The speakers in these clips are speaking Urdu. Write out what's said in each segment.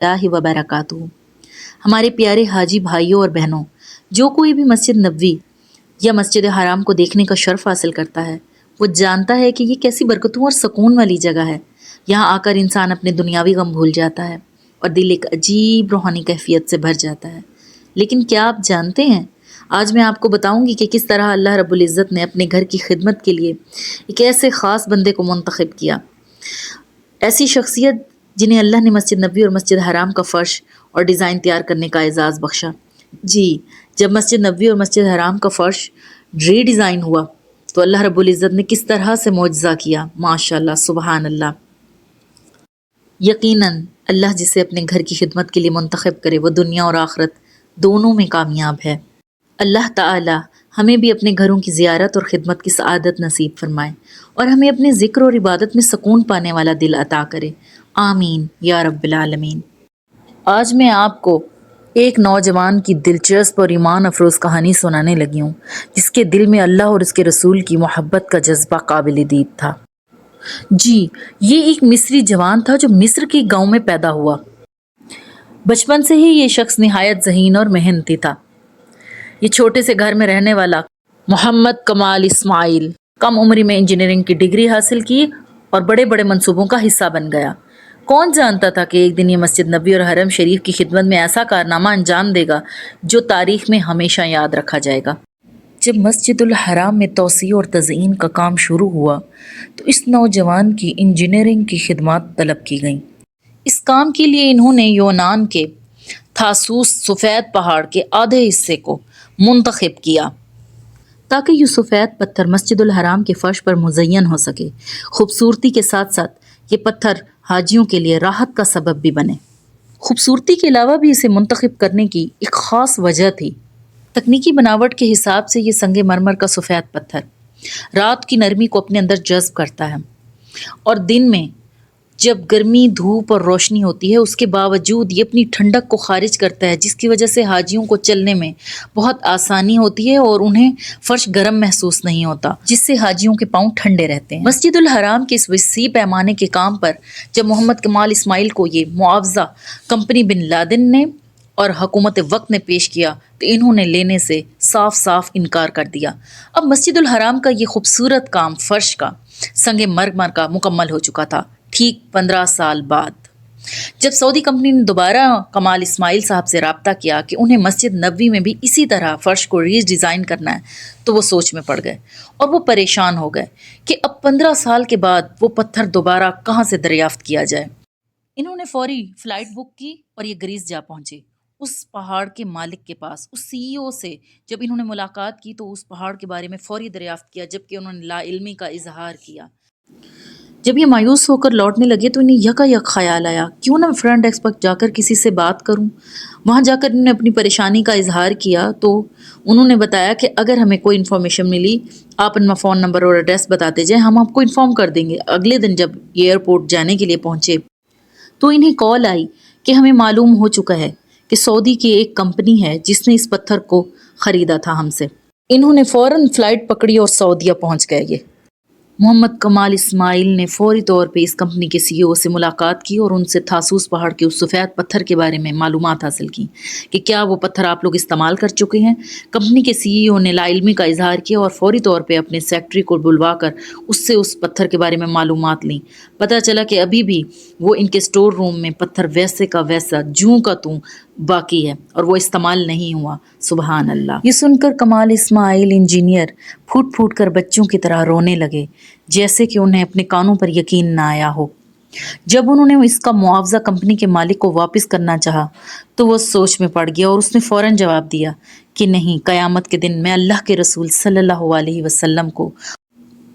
اللہ و برکاتہ۔ ہمارے پیارے حاجی بھائیوں اور بہنوں، جو کوئی بھی مسجد نبوی یا مسجد حرام کو دیکھنے کا شرف حاصل کرتا ہے وہ جانتا ہے کہ یہ کیسی برکتوں اور سکون والی جگہ ہے۔ یہاں آ کر انسان اپنے دنیاوی غم بھول جاتا ہے اور دل ایک عجیب روحانی کیفیت سے بھر جاتا ہے۔ لیکن کیا آپ جانتے ہیں، آج میں آپ کو بتاؤں گی کہ کس طرح اللہ رب العزت نے اپنے گھر کی خدمت کے لیے ایک ایسے خاص بندے کو منتخب کیا، ایسی شخصیت جنہیں اللہ نے مسجد نبوی اور مسجد حرام کا فرش اور ڈیزائن تیار کرنے کا اعزاز بخشا۔ جی، جب مسجد نبوی اور مسجد حرام کا فرش ری ڈیزائن ہوا تو اللہ رب العزت نے کس طرح سے معجزہ کیا، ماشاءاللہ، سبحان اللہ۔ یقیناً اللہ جسے اپنے گھر کی خدمت کے لیے منتخب کرے وہ دنیا اور آخرت دونوں میں کامیاب ہے۔ اللہ تعالی ہمیں بھی اپنے گھروں کی زیارت اور خدمت کی سعادت نصیب فرمائے اور ہمیں اپنے ذکر اور عبادت میں سکون پانے والا دل عطا کرے، آمین یا رب العالمین۔ آج میں آپ کو ایک نوجوان کی دلچسپ اور ایمان افروز کہانی سنانے لگی ہوں جس کے دل میں اللہ اور اس کے رسول کی محبت کا جذبہ قابل دید تھا۔ جی، یہ ایک مصری جوان تھا جو مصر کے گاؤں میں پیدا ہوا۔ بچپن سے ہی یہ شخص نہایت ذہین اور محنتی تھا۔ یہ چھوٹے سے گھر میں رہنے والا محمد کمال اسماعیل کم عمری میں انجینئرنگ کی ڈگری حاصل کی اور بڑے بڑے منصوبوں کا حصہ بن گیا۔ کون جانتا تھا کہ ایک دن یہ مسجد نبوی اور حرم شریف کی خدمت میں ایسا کارنامہ انجام دے گا جو تاریخ میں ہمیشہ یاد رکھا جائے گا۔ جب مسجد الحرام میں توسیع اور تزئین کا کام شروع ہوا تو اس نوجوان کی انجینئرنگ کی خدمات طلب کی گئیں۔ اس کام کے لیے انہوں نے یونان کے تھاسوس سفید پہاڑ کے آدھے حصے کو منتخب کیا تاکہ یہ سفید پتھر مسجد الحرام کے فرش پر مزین ہو سکے۔ خوبصورتی کے ساتھ ساتھ یہ پتھر حاجیوں کے لیے راحت کا سبب بھی بنے۔ خوبصورتی کے علاوہ بھی اسے منتخب کرنے کی ایک خاص وجہ تھی۔ تکنیکی بناوٹ کے حساب سے یہ سنگ مرمر کا سفید پتھر رات کی نرمی کو اپنے اندر جذب کرتا ہے اور دن میں جب گرمی، دھوپ اور روشنی ہوتی ہے اس کے باوجود یہ اپنی ٹھنڈک کو خارج کرتا ہے، جس کی وجہ سے حاجیوں کو چلنے میں بہت آسانی ہوتی ہے اور انہیں فرش گرم محسوس نہیں ہوتا، جس سے حاجیوں کے پاؤں ٹھنڈے رہتے ہیں۔ مسجد الحرام کے اس وسیع پیمانے کے کام پر جب محمد کمال اسماعیل کو یہ معاوضہ کمپنی بن لادن نے اور حکومت وقت نے پیش کیا تو انہوں نے لینے سے صاف صاف انکار کر دیا۔ اب مسجد الحرام کا یہ خوبصورت کام فرش کا، سنگ مرمر کا مکمل ہو چکا تھا۔ ٹھیک 15 سال بعد جب سعودی کمپنی نے دوبارہ کمال اسماعیل صاحب سے رابطہ کیا کہ انہیں مسجد نبوی میں بھی اسی طرح فرش کو ری ڈیزائن کرنا ہے تو وہ سوچ میں پڑ گئے اور وہ پریشان ہو گئے کہ اب 15 سال کے بعد وہ پتھر دوبارہ کہاں سے دریافت کیا جائے۔ انہوں نے فوری فلائٹ بک کی اور یہ گریس جا پہنچے اس پہاڑ کے مالک کے پاس، اس CEO سے۔ جب انہوں نے ملاقات کی تو اس پہاڑ کے بارے میں فوری دریافت کیا، جبکہ انہوں نے لا علمی کا اظہار کیا۔ جب یہ مایوس ہو کر لوٹنے لگے تو انہیں یکا یک خیال آیا کیوں نہ فرنٹ ڈیسک پر جا کر کسی سے بات کروں۔ وہاں جا کر انہوں نے اپنی پریشانی کا اظہار کیا تو انہوں نے بتایا کہ اگر ہمیں کوئی انفارمیشن ملی آپ اپنا فون نمبر اور ایڈریس بتاتے جائیں، ہم آپ کو انفارم کر دیں گے۔ اگلے دن جب یہ ایئرپورٹ جانے کے لیے پہنچے تو انہیں کال آئی کہ ہمیں معلوم ہو چکا ہے کہ سعودی کی ایک کمپنی ہے جس نے اس پتھر کو خریدا تھا ہم سے۔ انہوں نے فوراً فلائٹ پکڑی اور سعودیہ پہنچ گئے۔ یہ محمد کمال اسماعیل نے فوری طور پہ اس کمپنی کے CEO سے ملاقات کی اور ان سے تھاسوس پہاڑ کے اس سفید پتھر کے بارے میں معلومات حاصل کی کہ کیا وہ پتھر آپ لوگ استعمال کر چکے ہیں۔ کمپنی کے CEO نے لا علمی کا اظہار کیا اور فوری طور پہ اپنے سیکرٹری کو بلوا کر اس سے اس پتھر کے بارے میں معلومات لیں۔ پتہ چلا کہ ابھی بھی وہ ان کے سٹور روم میں پتھر ویسے کا ویسا جوں کا توں باقی ہے اور وہ استعمال نہیں ہوا۔ سبحان اللہ۔ یہ سن کر کمال اسماعیل انجینئر پھوٹ پھوٹ کر بچوں کی طرح رونے لگے، جیسے کہ انہیں اپنے کانوں پر یقین نہ آیا ہو۔ جب انہوں نے اس کا معاوضہ کمپنی کے مالک کو واپس کرنا چاہا تو وہ سوچ میں پڑ گیا اور اس نے فوراً جواب دیا کہ نہیں، قیامت کے دن میں اللہ کے رسول صلی اللہ علیہ وسلم کو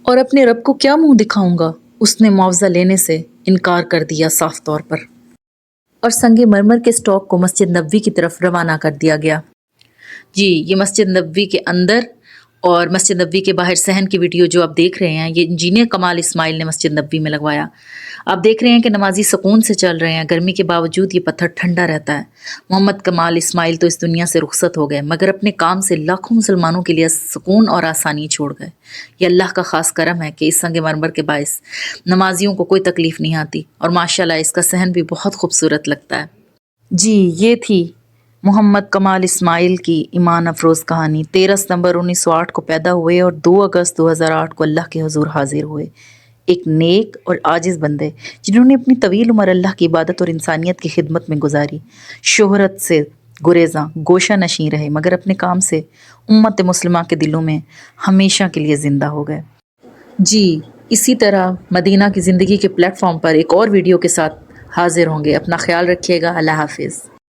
اور اپنے رب کو کیا منہ دکھاؤں گا۔ اس نے معاوضہ لینے سے انکار کر دیا صاف طور پر اور سنگ مرمر کے سٹاک کو مسجد نبوی کی طرف روانہ کر دیا گیا۔ جی، یہ مسجد نبوی کے اندر اور مسجد نبوی کے باہر صحن کی ویڈیو جو آپ دیکھ رہے ہیں یہ انجینئر کمال اسماعیل نے مسجد نبوی میں لگوایا۔ آپ دیکھ رہے ہیں کہ نمازی سکون سے چل رہے ہیں، گرمی کے باوجود یہ پتھر ٹھنڈا رہتا ہے۔ محمد کمال اسماعیل تو اس دنیا سے رخصت ہو گئے مگر اپنے کام سے لاکھوں مسلمانوں کے لیے سکون اور آسانی چھوڑ گئے۔ یہ اللہ کا خاص کرم ہے کہ اس سنگ مرمر کے باعث نمازیوں کو کوئی تکلیف نہیں آتی اور ماشاءاللہ اس کا صحن بھی بہت خوبصورت لگتا ہے۔ جی یہ تھی محمد کمال اسماعیل کی ایمان افروز کہانی۔ 13 ستمبر 1908 کو پیدا ہوئے اور 2 اگست 2008 کو اللہ کے حضور حاضر ہوئے۔ ایک نیک اور عاجز بندے جنہوں نے اپنی طویل عمر اللہ کی عبادت اور انسانیت کی خدمت میں گزاری۔ شہرت سے گریزاں گوشہ نشیں رہے مگر اپنے کام سے امت مسلمہ کے دلوں میں ہمیشہ کے لیے زندہ ہو گئے۔ جی اسی طرح مدینہ کی زندگی کے پلیٹ فارم پر ایک اور ویڈیو کے ساتھ حاضر ہوں گے۔ اپنا خیال رکھیے گا۔ اللہ حافظ۔